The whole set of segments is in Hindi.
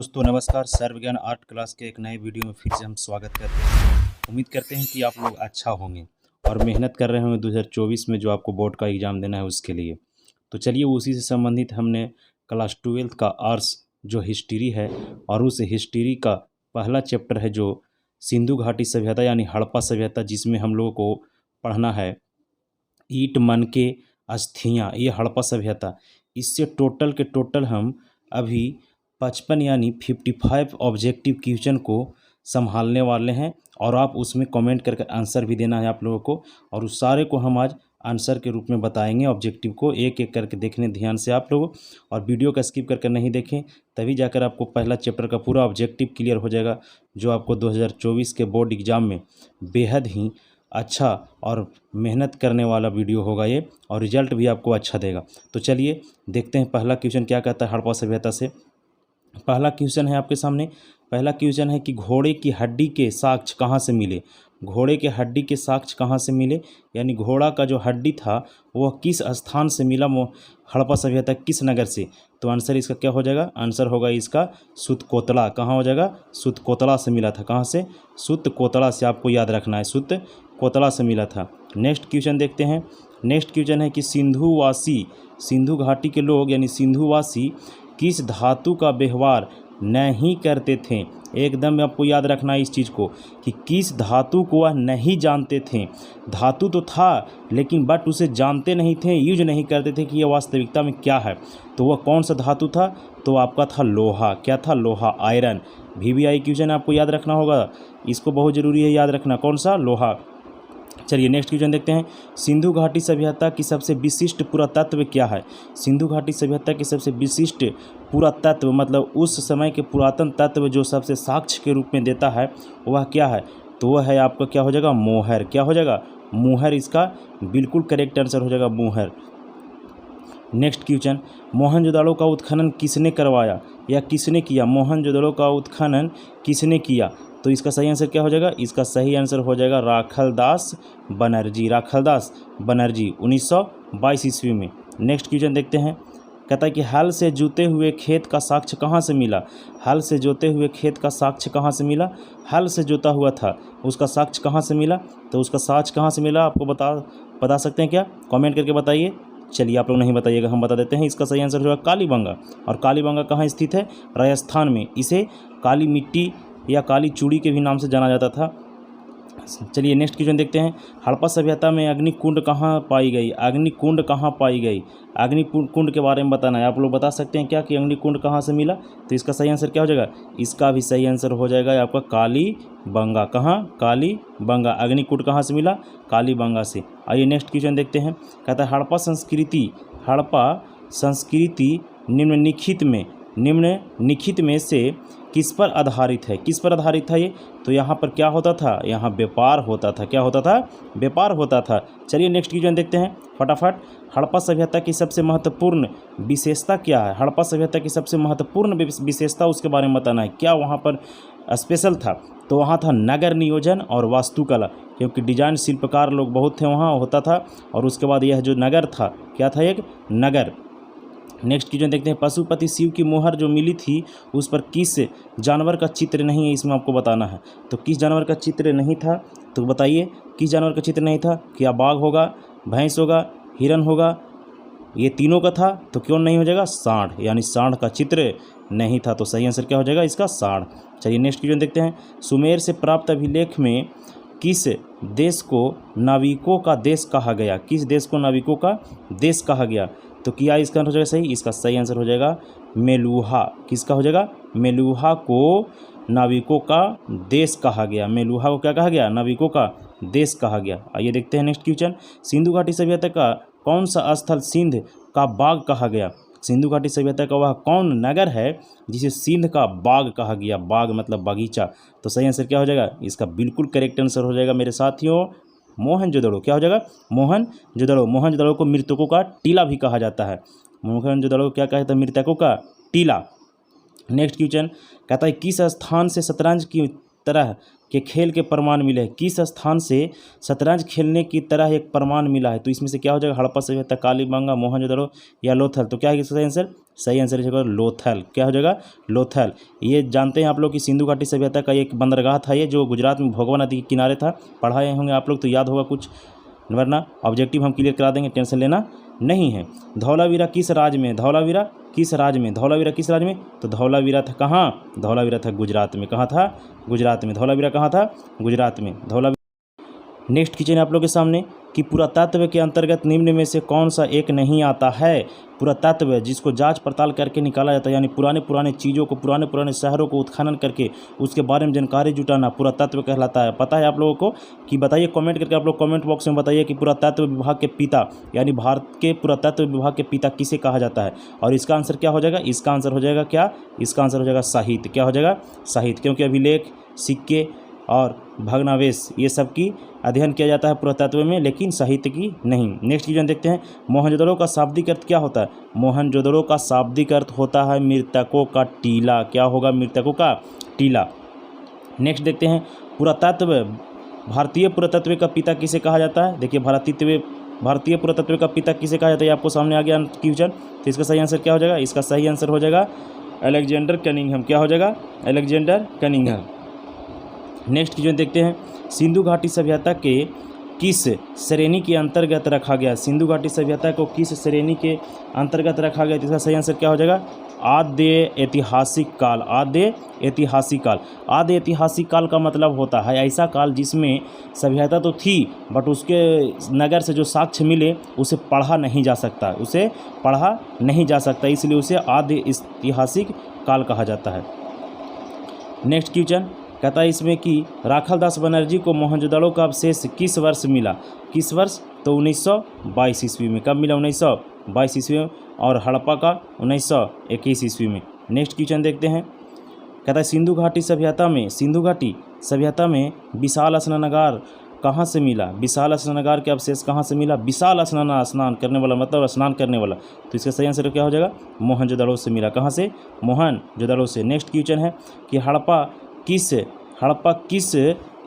दोस्तों नमस्कार। सर्वज्ञान आर्ट क्लास के एक नए वीडियो में फिर से हम स्वागत करते हैं। उम्मीद करते हैं कि आप लोग अच्छा होंगे और मेहनत कर रहे होंगे 2024 में जो आपको बोर्ड का एग्ज़ाम देना है उसके लिए। तो चलिए उसी से संबंधित हमने क्लास 12th का आर्ट्स जो हिस्ट्री है और उस हिस्ट्री का पहला चैप्टर है जो सिंधु घाटी सभ्यता यानी हड़प्पा सभ्यता, जिसमें हम लोगों को पढ़ना है ईंट मन के अस्थियाँ, ये हड़प्पा सभ्यता। इससे टोटल के टोटल हम अभी 55 यानी 55 ऑब्जेक्टिव क्वेश्चन को संभालने वाले हैं और आप उसमें कमेंट करके आंसर भी देना है आप लोगों को। और उस सारे को हम आज आंसर के रूप में बताएंगे। ऑब्जेक्टिव को एक एक करके देखने ध्यान से आप लोग, और वीडियो का स्किप करके नहीं देखें, तभी जाकर आपको पहला चैप्टर का पूरा ऑब्जेक्टिव क्लियर हो जाएगा, जो आपको 2024 के बोर्ड एग्ज़ाम में बेहद ही अच्छा और मेहनत करने वाला वीडियो होगा ये, और रिजल्ट भी आपको अच्छा देगा। तो चलिए देखते हैं पहला क्वेश्चन क्या कहता है हड़प्पा सभ्यता से। पहला क्वेश्चन है आपके सामने। पहला क्वेश्चन है कि घोड़े की हड्डी के साक्ष्य कहाँ से मिले। घोड़े के हड्डी के साक्ष्य कहाँ से मिले, यानी घोड़ा का जो हड्डी था वह किस स्थान से मिला, हड़प्पा सभ्यता किस नगर से। तो आंसर इसका क्या हो जाएगा, आंसर होगा इसका सुतकोतला। कहाँ हो जाएगा, सुतकोतला से मिला था। कहाँ से, सुतकोतला से, आपको याद रखना है, सुतकोतला से मिला था। नेक्स्ट क्वेश्चन देखते हैं। नेक्स्ट क्वेश्चन है कि सिंधुवासी, सिंधु घाटी के लोग यानी सिंधुवासी किस धातु का व्यवहार नहीं करते थे। एकदम आपको याद रखना है इस चीज़ को कि किस धातु को वह नहीं जानते थे। धातु तो था लेकिन बट उसे जानते नहीं थे, यूज नहीं करते थे कि यह वास्तविकता में क्या है। तो वह कौन सा धातु था, तो आपका था लोहा। क्या था, लोहा, आयरन। VVI क्वेश्चन आपको याद रखना होगा, इसको बहुत ज़रूरी है याद रखना, कौन सा, लोहा। चलिए नेक्स्ट क्वेश्चन देखते हैं। सिंधु घाटी सभ्यता की सबसे विशिष्ट पुरातत्व क्या है। सिंधु घाटी सभ्यता की सबसे विशिष्ट पुरातत्व मतलब उस समय के पुरातन तत्व जो सबसे साक्ष्य के रूप में देता है वह क्या है, तो वह है आपका क्या हो जाएगा, मोहर। क्या हो जाएगा, मोहर। इसका बिल्कुल करेक्ट आंसर हो जाएगा मोहर। नेक्स्ट क्वेश्चन, मोहनजोदड़ो का उत्खनन किसने करवाया या किसने किया। मोहनजोदड़ो का उत्खनन किसने किया, तो इसका सही आंसर क्या हो जाएगा, इसका सही आंसर हो जाएगा राखलदास बनर्जी। राखलदास बनर्जी 1922 ईस्वी में। नेक्स्ट क्वेश्चन देखते हैं। कहता है कि हल से जोते हुए खेत का साक्ष्य कहाँ से मिला। हल से जोते हुए खेत का साक्ष्य कहाँ से मिला। हल से जोता हुआ था उसका साक्ष्य कहाँ से मिला, तो उसका साक्ष्य कहाँ से मिला आपको बता सकते हैं क्या, कमेंट करके बताइए। चलिए आप लोग नहीं बताइएगा, हम बता देते हैं। इसका सही आंसर होगा कालीबंगा। और कालीबंगा कहाँ स्थित है, राजस्थान में। इसे काली मिट्टी या काली चूड़ी के भी नाम से जाना जाता था। चलिए नेक्स्ट क्वेश्चन देखते हैं। हड़प्पा सभ्यता में अग्निकुंड कहाँ पाई गई। अग्निकुंड कहाँ पाई गई, अग्निकुंड के बारे में बताना है। आप लोग बता सकते हैं क्या कि अग्निकुंड कहाँ से मिला, तो इसका सही आंसर क्या हो जाएगा, इसका भी सही आंसर हो जाएगा आपका कालीबंगा। कहाँ, कालीबंगा। अग्निकुंड कहाँ से मिला, कालीबंगा से। आइए नेक्स्ट क्वेश्चन देखते हैं। कहता है हड़प्पा संस्कृति निम्नलिखित में से किस पर आधारित है। किस पर आधारित था ये, तो यहाँ पर क्या होता था, यहाँ व्यापार होता था। क्या होता था, व्यापार होता था। चलिए नेक्स्ट क्वेश्चन देखते हैं फटाफट। हड़प्पा सभ्यता की सबसे महत्वपूर्ण विशेषता क्या है। हड़प्पा सभ्यता की सबसे महत्वपूर्ण विशेषता उसके बारे में बताना है। क्या वहाँ पर स्पेशल था, तो वहाँ था नगर नियोजन और वास्तुकला, क्योंकि डिजाइन शिल्पकार लोग बहुत थे वहाँ होता था। और उसके बाद यह जो नगर था, क्या था, एक नगर। नेक्स्ट क्वेश्चन देखते हैं। पशुपति शिव की मोहर जो मिली थी उस पर किस जानवर का चित्र नहीं है, इसमें आपको बताना है। तो किस जानवर का चित्र नहीं था, तो बताइए किस जानवर का चित्र नहीं था। क्या बाघ होगा, भैंस होगा, हिरन होगा, ये तीनों का था, तो क्यों नहीं हो जाएगा, सांड, यानी सांड का चित्र नहीं था। तो सही आंसर क्या हो जाएगा, इसका सांड। चलिए नेक्स्ट क्वेश्चन देखते हैं। सुमेर से प्राप्त अभिलेख में किस देश को नाविकों का देश कहा गया। किस देश को नाविकों का देश कहा गया, तो क्या इसका हो जाएगा सही, इसका सही आंसर हो जाएगा मेलुहा। किसका हो जाएगा, मेलुहा को नाविकों का देश कहा गया। मेलुहा को क्या कहा गया, नाविकों का देश कहा गया। आइए देखते हैं नेक्स्ट क्वेश्चन। सिंधु घाटी सभ्यता का कौन सा स्थल सिंध का बाग कहा गया। सिंधु घाटी सभ्यता का वह कौन नगर है जिसे सिंध का बाग कहा गया। बाग मतलब बगीचा। तो सही आंसर क्या हो जाएगा, इसका बिल्कुल करेक्ट आंसर हो जाएगा मेरे साथियों, मोहनजोदड़ो। क्या हो जाएगा, मोहनजोदड़ो। मोहनजोदड़ो को मृतकों का टीला भी कहा जाता है। मोहनजोदड़ो को क्या कहता है, मृतकों का टीला। नेक्स्ट क्वेश्चन कहता है किस स्थान से शतरंज की तरह के खेल के प्रमाण मिले हैं? किस स्थान से शतरंज खेलने की तरह एक प्रमाण मिला है? तो इसमें से क्या हो जाएगा? हड़प्पा सभ्यता, कालीबंगा, मोहनजोदड़ो या लोथल? तो क्या है इसका सही आंसर? सही आंसर हो जाएगा लोथल। क्या हो जाएगा? लोथल। ये जानते हैं आप लोग कि सिंधु घाटी सभ्यता का एक बंदरगाह था ये, जो गुजरात में भोगवा नदी के किनारे था। पढ़ाए होंगे आप लोग तो याद होगा कुछ, वरना ऑब्जेक्टिव हम क्लियर करा देंगे, टेंशन लेना नहीं है। धौलावीरा किस राज्य में? धौलावीरा किस राज्य में? धौलावीरा किस राज्य में? तो धौलावीरा था कहाँ? धौलावीरा था गुजरात में। कहाँ था? गुजरात में। धौलावीरा कहाँ था? गुजरात में। नेक्स्ट क्वेश्चन है आप लोग के सामने कि पुरातत्व के अंतर्गत निम्न में से कौन सा एक नहीं आता है? पुरातत्व जिसको जांच पड़ताल करके निकाला जाता है, यानी पुराने चीज़ों को, पुराने शहरों को उत्खनन करके उसके बारे में जानकारी जुटाना पुरातत्व कहलाता है। पता है आप लोगों को कि बताइए, कमेंट करके आप लोग कमेंट बॉक्स में बताइए कि पुरातत्व विभाग के पिता, यानी भारत के पुरातत्व विभाग के पिता किसे कहा जाता है? और इसका आंसर क्या हो जाएगा? इसका आंसर हो जाएगा क्या? इसका आंसर हो जाएगा साहित्य। क्या हो जाएगा? साहित्य, क्योंकि अभिलेख, सिक्के और भग्नावशेष ये सब की अध्ययन किया जाता है पुरातत्व में, लेकिन साहित्य की नहीं। नेक्स्ट क्वेश्चन देखते हैं, मोहनजोदड़ो का शाब्दिक अर्थ क्या होता है? मोहनजोदड़ो का शाब्दिक अर्थ होता है मृतकों का टीला। क्या होगा? मृतकों का टीला। नेक्स्ट देखते हैं, पुरातत्व, भारतीय पुरातत्व का पिता किसे कहा जाता है? देखिए, भारतीय पुरातत्व का पिता किसे कहा जाता है? आपको सामने आ गया क्वेश्चन। तो इसका सही आंसर क्या हो जाएगा? इसका सही आंसर हो जाएगा अलेक्जेंडर कनिंघम। क्या हो जाएगा? Alexander Cunningham. नेक्स्ट क्वेश्चन देखते हैं, सिंधु घाटी सभ्यता के किस श्रेणी के अंतर्गत रखा गया? सिंधु घाटी सभ्यता को किस श्रेणी के अंतर्गत रखा गया? इसका सही आंसर क्या हो जाएगा? आद्य ऐतिहासिक काल। आद्य ऐतिहासिक काल। आद्य ऐतिहासिक काल का मतलब होता है ऐसा काल जिसमें सभ्यता तो थी, बट उसके नगर से जो साक्ष्य मिले उसे पढ़ा नहीं जा सकता, इसलिए उसे आद्य ऐतिहासिक काल कहा जाता है। नेक्स्ट क्वेश्चन कहता है इसमें कि राखाल दास बनर्जी को मोहनजोदड़ो का अवशेष किस वर्ष मिला? किस वर्ष? तो 1922 ईस्वी में। कब मिला? 1922 ईस्वी में। और हड़प्पा का 1921 ईस्वी में। नेक्स्ट क्वेश्चन देखते हैं, कहता है सिंधु घाटी सभ्यता में विशाल स्नानागार कहाँ से मिला? विशाल स्नानागार के अवशेष कहाँ से मिला? विशाल स्नान करने वाला मतलब स्नान करने वाला। तो इसका सही आंसर क्या हो जाएगा? मोहनजोदड़ो से मिला। कहाँ से? मोहनजोदड़ो से। नेक्स्ट क्वेश्चन है कि हड़प्पा किस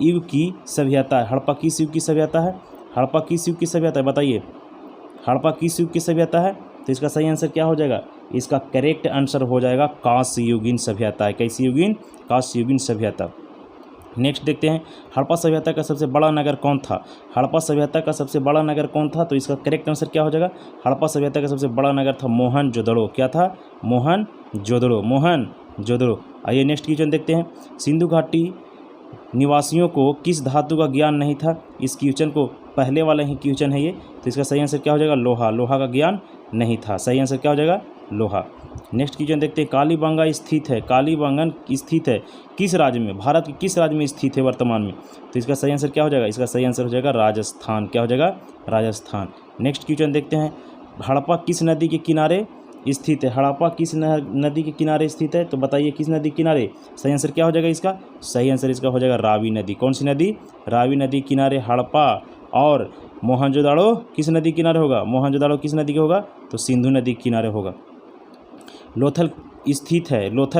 युग की सभ्यता है? हड़प्पा किस युग की सभ्यता है? हड़प्पा किस युग की सभ्यता है? बताइए, हड़प्पा किस युग की सभ्यता है? तो इसका सही आंसर क्या हो जाएगा? इसका करेक्ट आंसर हो जाएगा कांस्ययुगीन सभ्यता है। कैसी युगीन? कांस्ययुगीन सभ्यता। नेक्स्ट देखते हैं, हड़प्पा सभ्यता का सबसे बड़ा नगर कौन था? हड़प्पा सभ्यता का सबसे बड़ा नगर कौन था? तो इसका करेक्ट आंसर क्या हो जाएगा? हड़प्पा सभ्यता का सबसे बड़ा नगर था मोहनजोदड़ो। क्या था? मोहनजोदड़ो। आइए नेक्स्ट क्वेश्चन देखते हैं, सिंधु घाटी निवासियों को किस धातु का ज्ञान नहीं था? इस क्वेश्चन को पहले वाला ही क्वेश्चन है ये। तो इसका सही आंसर क्या हो जाएगा? लोहा का ज्ञान नहीं था। सही आंसर क्या हो जाएगा? लोहा। नेक्स्ट क्वेश्चन देखते हैं, कालीबंगा स्थित है किस राज्य में? भारत के किस राज्य में स्थित है वर्तमान में? तो इसका सही आंसर क्या हो जाएगा? इसका सही आंसर हो जाएगा राजस्थान। क्या हो जाएगा? राजस्थान। नेक्स्ट क्वेश्चन देखते हैं, हड़प्पा किस नदी के किनारे स्थित है? हड़प्पा किस नदी के किनारे स्थित है? तो बताइए किस नदी के किनारे? सही आंसर क्या हो जाएगा इसका? सही आंसर इसका हो जाएगा रावी नदी। कौन सी नदी? रावी नदी किनारे हड़प्पा। और मोहनजोदड़ो किस नदी किनारे होगा? मोहनजोदड़ो किस नदी के होगा? तो सिंधु नदी किनारे होगा। लोथल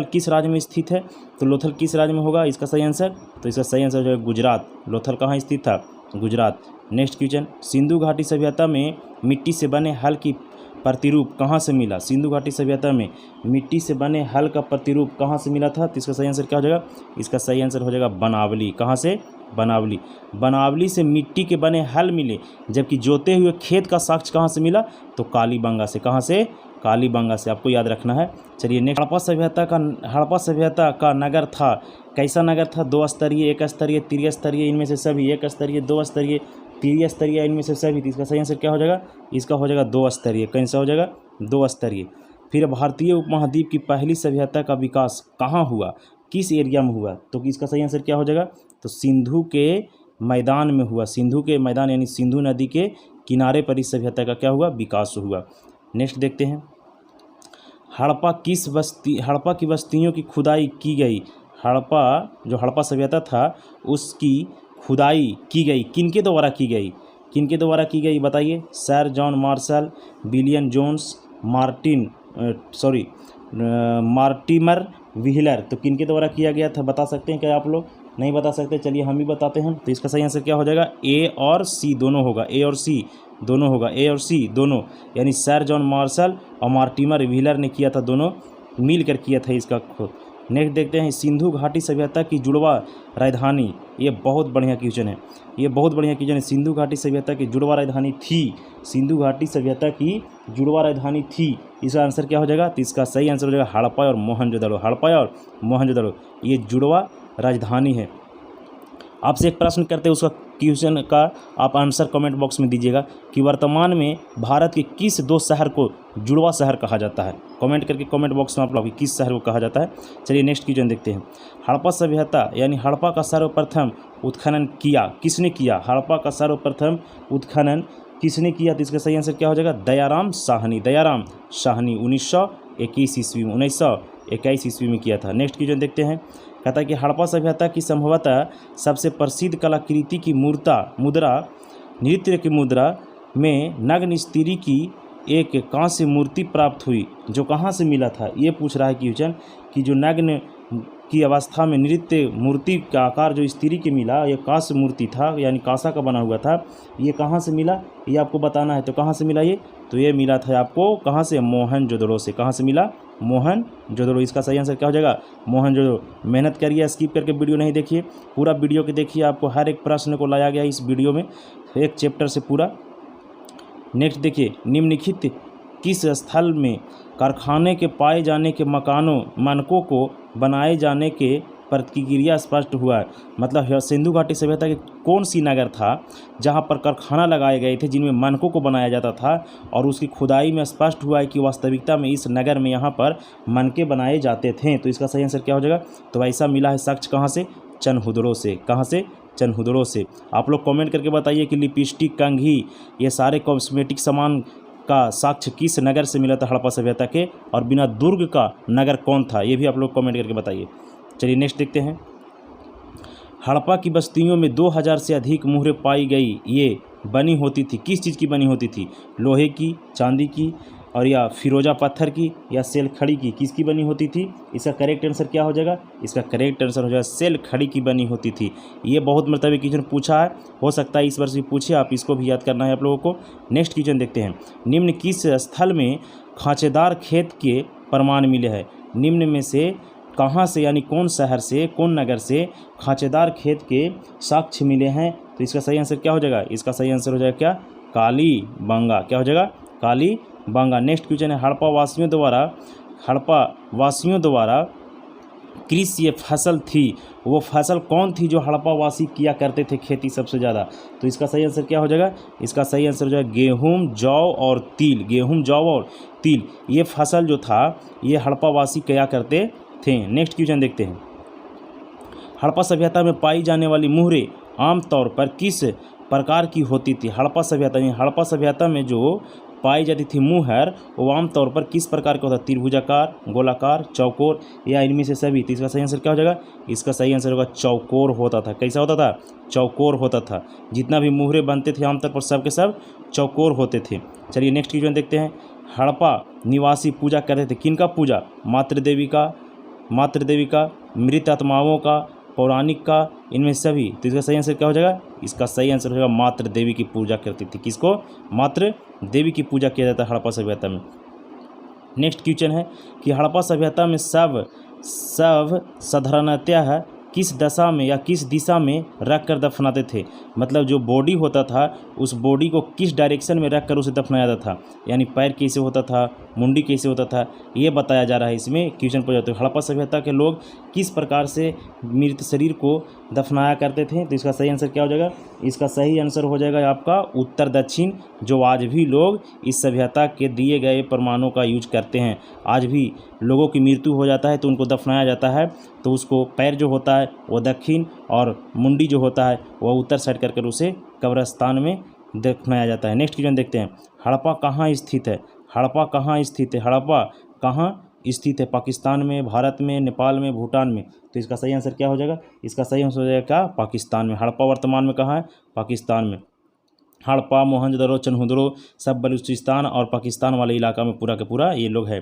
किस राज्य में स्थित है? तो लोथल किस राज्य में होगा इसका सही आंसर? तो इसका सही आंसर जो है गुजरात। लोथल कहाँ स्थित था? गुजरात। नेक्स्ट क्वेश्चन, सिंधु घाटी सभ्यता में मिट्टी से बने हल की प्रतिरूप कहाँ से मिला? सिंधु घाटी सभ्यता में मिट्टी से बने हल का प्रतिरूप कहाँ से मिला था? तो इसका सही आंसर क्या हो जाएगा? इसका सही आंसर हो जाएगा बनावली। कहाँ से? बनावली से मिट्टी के बने हल मिले, जबकि जोते हुए खेत का साक्ष्य कहाँ से मिला? तो कालीबंगा से। कहाँ से? कालीबंगा से। आपको याद रखना है। चलिए नेक्स्ट, हड़प्पा सभ्यता का नगर था कैसा नगर था? 2 स्तरीय, 1 स्तरीय, त्रिस्तरीय, इनमें से सभी। 1 स्तरीय, 2 स्तरीय, त्रिस्तरीय, इनमें से सभी। इसका सही आंसर क्या हो जाएगा? इसका हो जाएगा 2 स्तरीय। कैसा हो जाएगा? 2 स्तरीय। फिर भारतीय उपमहाद्वीप की पहली सभ्यता का विकास कहाँ हुआ? किस एरिया में हुआ? तो इसका सही आंसर क्या हो जाएगा? तो सिंधु के मैदान में हुआ। सिंधु के मैदान यानी सिंधु नदी के किनारे पर इस सभ्यता का क्या हुआ? विकास हुआ। नेक्स्ट देखते हैं, हड़प्पा की बस्तियों की खुदाई की गई। हड़प्पा सभ्यता था उसकी खुदाई की गई किनके द्वारा की गई? बताइए। Sir John Marshall, William Jones, Mortimer Wheeler. तो किनके द्वारा किया गया था बता सकते हैं क्या आप लोग? नहीं बता सकते, चलिए हम ही बताते हैं। तो इसका सही आंसर क्या हो जाएगा, ए और सी दोनों होगा, ए और सी दोनों होगा, ए और सी दोनों, यानी सर जॉन मार्शल और मार्टिमर व्हीलर ने किया था, दोनों मिल कर किया था इसका खोज। नेक्स्ट देखते हैं, सिंधु घाटी सभ्यता की जुड़वा राजधानी, ये बहुत बढ़िया क्वेश्चन है, ये बहुत बढ़िया क्वेश्चन है। सिंधु घाटी सभ्यता की जुड़वा राजधानी थी, सिंधु घाटी सभ्यता की जुड़वा राजधानी थी, इसका आंसर क्या हो जाएगा, तो इसका सही आंसर हो जाएगा हड़प्पा और मोहनजोदड़ो, हड़प्पा और मोहनजोदड़ो ये जुड़वा राजधानी है। आपसे एक प्रश्न करते हैं, उसका क्वेश्चन का आप आंसर कमेंट बॉक्स में दीजिएगा कि वर्तमान में भारत के किस 2 शहर को जुड़वा शहर कहा जाता है। कमेंट करके कमेंट बॉक्स में आप लोग किस शहर को कहा जाता है। चलिए नेक्स्ट क्वेश्चन देखते हैं। हड़प्पा सभ्यता यानी हड़प्पा का सर्वप्रथम उत्खनन किया किसने किया, हड़प्पा का सर्वप्रथम उत्खनन किसने किया, तो इसका सही आंसर क्या हो जाएगा, दयाराम साहनी, दयाराम साहनी 1921 ईस्वी में, 1921 ईस्वी में किया था। नेक्स्ट क्वेश्चन देखते हैं, कहता है कि हड़प्पा सभ्यता की संभवतः सबसे प्रसिद्ध कलाकृति की मुद्रा नृत्य की मुद्रा में नग्न स्त्री की एक कांस्य मूर्ति प्राप्त हुई, जो कहाँ से मिला था, ये पूछ रहा है क्वेश्चन कि जो नग्न की अवस्था में नृत्य मूर्ति का आकार जो स्त्री के मिला, ये कांस्य मूर्ति था, यानी कांसा का बना हुआ था, ये कहाँ से मिला ये आपको बताना है। तो कहाँ से मिला ये, तो ये मिला था आपको कहाँ से, मोहनजोदड़ो से। कहाँ से मिला, मोहनजोदड़ो। इसका सही आंसर क्या हो जाएगा, मोहनजोदड़ो। मेहनत करिए, स्किप करके वीडियो नहीं देखिए, पूरा वीडियो के देखिए, आपको हर एक प्रश्न को लाया गया इस वीडियो में, एक चैप्टर से पूरा। नेक्स्ट देखिए, निम्नलिखित किस स्थल में कारखाने के पाए जाने के मानकों को बनाए जाने के प्रतिक्रिया स्पष्ट हुआ है, मतलब सिंधु घाटी सभ्यता के कौन सी नगर था जहां पर कारखाना लगाए गए थे जिनमें मानकों को बनाया जाता था, और उसकी खुदाई में स्पष्ट हुआ है कि वास्तविकता में इस नगर में यहाँ पर मनके बनाए जाते थे। तो इसका सही आंसर क्या हो जाएगा, तो ऐसा मिला है साक्ष्य कहाँ से, चनहुदड़ो से। कहाँ से, चनहुदड़ो से। आप लोग कमेंट करके बताइए कि लिपस्टिक, कंघी, ये सारे कॉस्मेटिक सामान का साक्ष्य किस नगर से मिला था हड़प्पा सभ्यता के, और बिना दुर्ग का नगर कौन था, ये भी आप लोग कमेंट करके बताइए। चलिए नेक्स्ट देखते हैं, हड़प्पा की बस्तियों में 2000 से अधिक मुहरें पाई गई, ये बनी होती थी, किस चीज़ की बनी होती थी, लोहे की, चांदी की, और या फिरोजा पत्थर की, या सेल खड़ी की, किसकी बनी होती थी। इसका करेक्ट आंसर क्या हो जाएगा, इसका करेक्ट आंसर हो जाएगा सेल खड़ी की बनी होती थी। ये बहुत मतलब क्वेश्चन पूछा है, हो सकता है इस वर्ष भी पूछे, आप इसको भी याद करना है आप लोगों को। नेक्स्ट क्वेश्चन देखते हैं, निम्न किस स्थल में खांचेदार खेत के प्रमाण मिले हैं, निम्न में से कहाँ से, यानी कौन शहर से, कौन नगर से खांचेदार खेत के साक्ष्य मिले हैं। तो इसका सही आंसर क्या हो जाएगा, इसका सही आंसर हो जाएगा क्या, कालीबंगा। क्या हो जाएगा, कालीबंगा। नेक्स्ट क्वेश्चन है, हड़प्पा वासियों द्वारा कृषि ये फसल थी, वो फसल कौन थी जो हड़प्पा वासी किया करते थे खेती सबसे ज़्यादा। तो इसका सही आंसर क्या हो जाएगा, इसका सही आंसर हो जाएगा गेहूँ, जौ और तिल। गेहूँ, जौ और तिल, ये फसल जो था ये हड़प्पा वासी किया करते थे। नेक्स्ट क्वेश्चन देखते हैं, हड़प्पा सभ्यता में पाई जाने वाली मुहरें आमतौर पर किस प्रकार की होती थी। हड़प्पा सभ्यता में जो पाई जाती थी मुहर, वो आमतौर पर किस प्रकार का होता है, त्रिभुजाकार, गोलाकार, चौकोर, या इनमें से सभी। तो इसका सही आंसर क्या हो जाएगा, इसका सही आंसर होगा चौकोर होता था। कैसा होता था, चौकोर होता था। जितना भी मुहरे बनते थे आमतौर पर सब के सब चौकोर होते थे। चलिए नेक्स्ट क्वेश्चन देखते हैं, हड़प्पा निवासी पूजा करते थे किनका पूजा, मातृदेवी का, मृत आत्माओं का, पौराणिक का, इनमें सभी। तो इसका सही आंसर क्या हो जाएगा, इसका सही आंसर हो जाएगा मातृ देवी की पूजा करती थी। किसको, मातृ देवी की पूजा किया जाता है हड़प्पा सभ्यता में। नेक्स्ट क्वेश्चन है कि हड़प्पा सभ्यता में सब साधारणतः किस दशा में या किस दिशा में रख कर दफनाते थे, मतलब जो बॉडी होता था उस बॉडी को किस डायरेक्शन में रख कर उसे दफनाया जाता था, यानी पैर कैसे होता था, मुंडी कैसे होता था, ये बताया जा रहा है इसमें क्वेश्चन पूछा जाता है। हड़प्पा सभ्यता के लोग किस प्रकार से मृत शरीर को दफनाया करते थे। तो इसका सही आंसर क्या हो जाएगा, इसका सही आंसर हो जाएगा आपका उत्तर दक्षिण, जो आज भी लोग इस सभ्यता के दिए गए प्रमाणों का यूज करते हैं। आज भी लोगों की मृत्यु हो जाता है तो उनको दफनाया जाता है, तो उसको पैर जो होता है वो दक्षिण और मुंडी जो होता है वह उत्तर साइड कर उसे कब्रिस्तान में दफनाया जाता है। नेक्स्ट क्वेश्चन देखते हैं, हड़प्पा कहाँ स्थित है, हड़प्पा कहाँ स्थित है, पाकिस्तान में, भारत में, नेपाल में, भूटान में। तो इसका सही आंसर क्या हो जाएगा, इसका सही आंसर हो जाएगा क्या, पाकिस्तान में। हड़प्पा वर्तमान में कहाँ है, पाकिस्तान में। हड़प्पा, मोहनजोदड़ो, चनहुदड़ो सब बलूचिस्तान और पाकिस्तान वाले इलाका में पूरा का पूरा ये लोग है।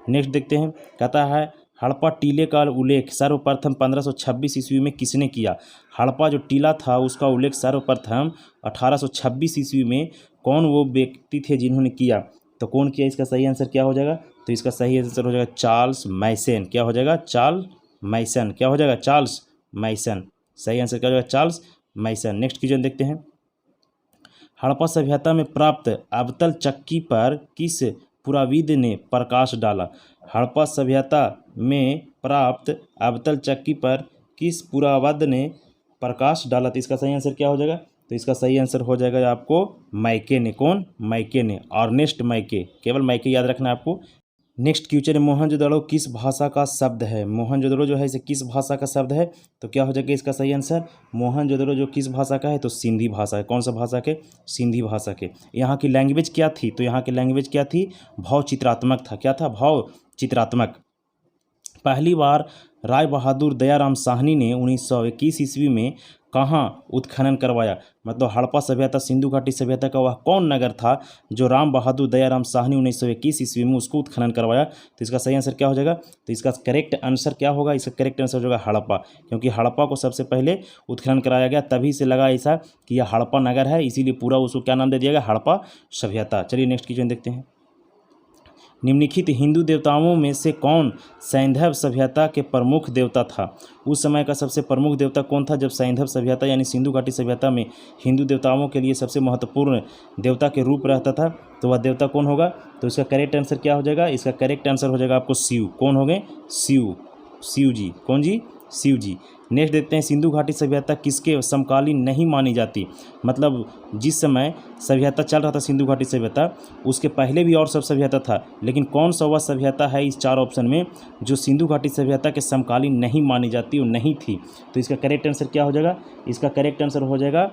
नेक्स्ट देखते हैं, कहता है हड़प्पा टीले का उल्लेख सर्वप्रथम 1526 ईस्वी में किसने किया? हड़प्पा जो टीला था उसका उल्लेख सर्वप्रथम 1826 ईस्वी में कौन वो व्यक्ति थे जिन्होंने किया? तो कौन किया? इसका सही आंसर क्या हो जाएगा? तो इसका सही आंसर हो जाएगा चार्ल्स मैसन। क्या हो जाएगा? चार्ल्स मैसन। क्या हो जाएगा? चार्ल्स मैसन। सही आंसर क्या हो जाएगा? चार्ल्स मैसन। नेक्स्ट क्वेश्चन देखते हैं। हड़प्पा सभ्यता में प्राप्त अबतल चक्की पर किस पुराविद ने प्रकाश डाला? हड़प्पा सभ्यता में प्राप्त अबतल चक्की पर किस पुराविद ने प्रकाश डाला? तो इसका सही आंसर क्या हो जाएगा? तो इसका सही आंसर हो जाएगा आपको मैके ने। कौन? मैके ने, अर्नेस्ट मैके। केवल मैके याद रखना है आपको। नेक्स्ट क्वेश्चन है, मोहनजोदड़ो किस भाषा का शब्द है? मोहनजोदड़ो जो है इसे किस भाषा का शब्द है? तो क्या हो जाएगा इसका सही आंसर? मोहनजोदड़ो जो किस भाषा का है? तो सिंधी भाषा है। कौन सा भाषा के? सिंधी भाषा के। यहाँ की लैंग्वेज क्या थी? तो यहाँ की लैंग्वेज क्या थी? भाव चित्रात्मक था। क्या था? भाव चित्रात्मक। पहली बार राय बहादुर दयाराम साहनी ने 1921 ईस्वी में कहाँ उत्खनन करवाया? मतलब हड़प्पा सभ्यता, सिंधु घाटी सभ्यता का वह कौन नगर था जो राम बहादुर दयाराम साहनी 1921 ईस्वी में उसको उत्खनन करवाया? तो इसका सही आंसर क्या हो जाएगा? तो इसका करेक्ट आंसर क्या होगा? इसका करेक्ट आंसर हो जाएगा हड़प्पा, क्योंकि हड़प्पा को सबसे पहले उत्खनन कराया गया, तभी से लगा ऐसा कि यह हड़प्पा नगर है, इसीलिए पूरा उसको क्या नाम दे दिया गया? हड़प्पा सभ्यता। चलिए नेक्स्ट क्वेश्चन देखते हैं। निम्नलिखित हिंदू देवताओं में से कौन सैंधव सभ्यता के प्रमुख देवता था? उस समय का सबसे प्रमुख देवता कौन था जब सैंधव सभ्यता यानी सिंधु घाटी सभ्यता में हिंदू देवताओं के लिए सबसे महत्वपूर्ण देवता के रूप रहता था? तो वह देवता कौन होगा? तो इसका करेक्ट आंसर क्या हो जाएगा? इसका करेक्ट आंसर हो जाएगा आपको शिव। कौन हो गए? शिव। शिव जी। कौन जी? शिव जी। नेक्स्ट देखते हैं, सिंधु घाटी सभ्यता किसके समकालीन नहीं मानी जाती? मतलब जिस समय सभ्यता चल रहा था सिंधु घाटी सभ्यता, उसके पहले भी और सब सभ्यता था, लेकिन कौन सा वह सभ्यता है इस चार ऑप्शन में जो सिंधु घाटी सभ्यता के समकालीन नहीं मानी जाती, वो नहीं थी? तो इसका करेक्ट आंसर क्या हो जाएगा? इसका करेक्ट आंसर हो जाएगा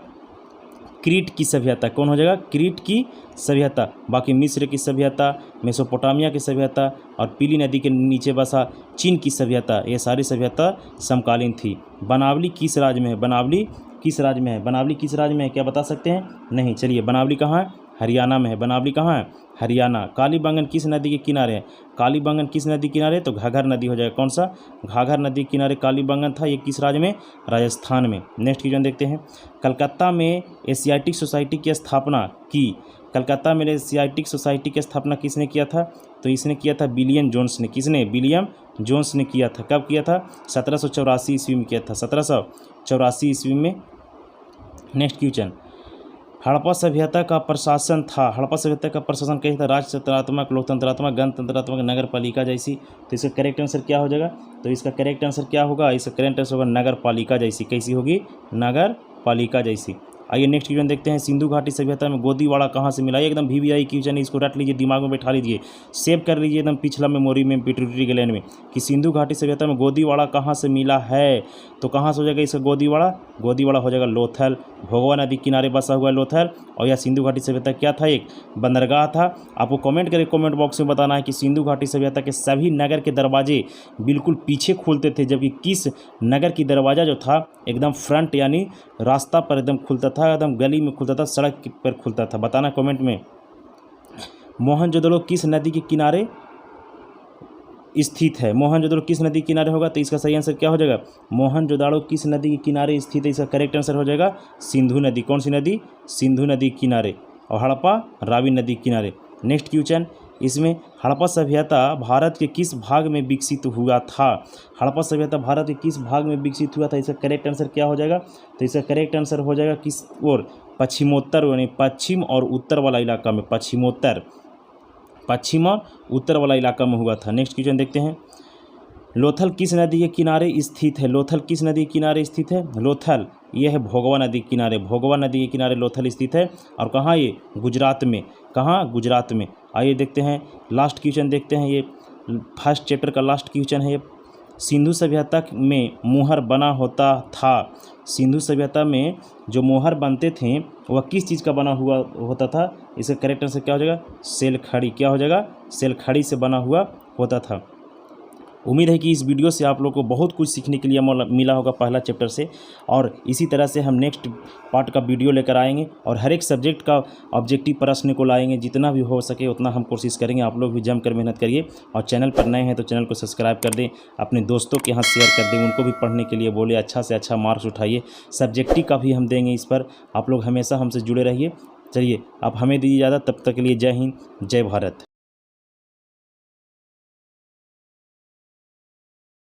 क्रीट की सभ्यता। कौन हो जाएगा? क्रीट की सभ्यता। बाकी मिस्र की सभ्यता, मेसोपोटामिया की सभ्यता और पीली नदी के नीचे बसा चीन की सभ्यता, ये सारी सभ्यता समकालीन थी। बनावली किस राज्य में है? बनावली किस राज्य में है? बनावली किस राज्य में है? क्या बता सकते हैं? नहीं। चलिए, बनावली कहाँ है? हरियाणा में है। बनावली कहाँ है? हरियाणा। कालीबंगन किस नदी के किनारे है? कालीबंगन किस नदी के किनारे? तो घाघर नदी हो जाएगा। कौन सा? घाघर नदी के किनारे कालीबंगन था। ये किस राज्य में? राजस्थान में। नेक्स्ट क्वेश्चन देखते हैं। कलकत्ता में एशियाटिक सोसाइटी की स्थापना की? कलकत्ता में एशियाटिक सोसाइटी की स्थापना किसने किया था? तो इसने किया था विलियम जोन्स ने। किसने? विलियम जोन्स ने किया था। कब किया था? 1784 ईस्वी में किया था। 1784 ईस्वी में। नेक्स्ट क्वेश्चन, हड़प्पा सभ्यता का प्रशासन था, हड़प्पा सभ्यता का प्रशासन कैसा था? राजतंत्रात्मक, लोकतंत्रात्मक, गणतंत्रात्मक, नगर पालिका जैसी? तो इसका करेक्ट आंसर क्या हो जाएगा? तो इसका करेक्ट आंसर क्या होगा? इसका करेक्ट आंसर होगा नगर पालिका जैसी। कैसी होगी? नगर पालिका जैसी। आइए नेक्स्ट क्वेश्चन देखते हैं। सिंधु घाटी सभ्यता में गोदीवाड़ा कहाँ से मिला? एकदम VVI क्वेश्चन है, इसको रट लीजिए, दिमाग में बैठा लीजिए, सेव कर लीजिए एकदम पिछला मेमोरी में, पिट्यूटरी ग्लैंड में, कि सिंधु घाटी सभ्यता में गोदीवाड़ा कहाँ से मिला है? तो कहाँ से हो जाएगा इसका गोदीवाड़ा? गोदीवाड़ा हो जाएगा लोथल, भोगवा नदी किनारे बसा हुआ लोथल। और यह सिंधु घाटी सभ्यता क्या था? एक बंदरगाह था। आपको कमेंट करके कमेंट बॉक्स में बताना है कि सिंधु घाटी सभ्यता के सभी नगर के दरवाजे बिल्कुल पीछे खुलते थे, जबकि किस नगर की दरवाज़ा जो था एकदम फ्रंट यानी रास्ता पर एकदम खुलता था, एकदम गली में खुलता था, सड़क पर खुलता था? बताना कमेंट में। मोहनजोदड़ो किस नदी के किनारे स्थित है? मोहनजोदड़ो किस नदी के किनारे होगा? तो इसका सही आंसर क्या हो जाएगा? मोहनजोदड़ो किस नदी के किनारे स्थित है? इसका करेक्ट आंसर हो जाएगा सिंधु नदी। कौन सी नदी? सिंधु नदी के किनारे। और हड़प्पा रावी नदी के किनारे। नेक्स्ट क्वेश्चन, इसमें हड़प्पा सभ्यता भारत के किस भाग में विकसित हुआ था? हड़प्पा सभ्यता भारत के किस भाग में विकसित हुआ था? इसका करेक्ट आंसर क्या हो जाएगा? तो इसका करेक्ट आंसर हो जाएगा किस और? पश्चिमोत्तर यानी पश्चिम और उत्तर वाला इलाका में, पश्चिमोत्तर, पश्चिम और उत्तर वाला इलाका में हुआ था। नेक्स्ट क्वेश्चन देखते हैं। लोथल किस नदी के किनारे स्थित है? लोथल किस नदी के किनारे स्थित है? लोथल यह है भोगवा नदी के किनारे, भोगवा नदी के किनारे लोथल स्थित है। और कहाँ ये? गुजरात में। कहाँ? गुजरात में। आइए देखते हैं लास्ट क्वेश्चन देखते हैं। ये फर्स्ट चैप्टर का लास्ट क्वेश्चन है। सिंधु सभ्यता में मोहर बना होता था। सिंधु सभ्यता में जो मोहर बनते थे वह किस चीज़ का बना हुआ होता था? इसका करेक्ट आंसर क्या हो जाएगा? सेल खड़ी। क्या हो जाएगा? सेल खड़ी से बना हुआ होता था। उम्मीद है कि इस वीडियो से आप लोग को बहुत कुछ सीखने के लिए मिला होगा पहला चैप्टर से, और इसी तरह से हम नेक्स्ट पार्ट का वीडियो लेकर आएंगे और हर एक सब्जेक्ट का ऑब्जेक्टिव प्रश्न को लाएंगे। जितना भी हो सके उतना हम कोशिश करेंगे। आप लोग भी जमकर मेहनत करिए, और चैनल पर नए हैं तो चैनल को सब्सक्राइब कर दें, अपने दोस्तों के यहाँ शेयर कर दें, उनको भी पढ़ने के लिए बोले, अच्छा से अच्छा मार्क्स उठाइए। सब्जेक्टिव का भी हम देंगे इस पर, आप लोग हमेशा हमसे जुड़े रहिए। चलिए आप हमें दीजिए इजाज़त, तब तक के लिए जय हिंद, जय भारत।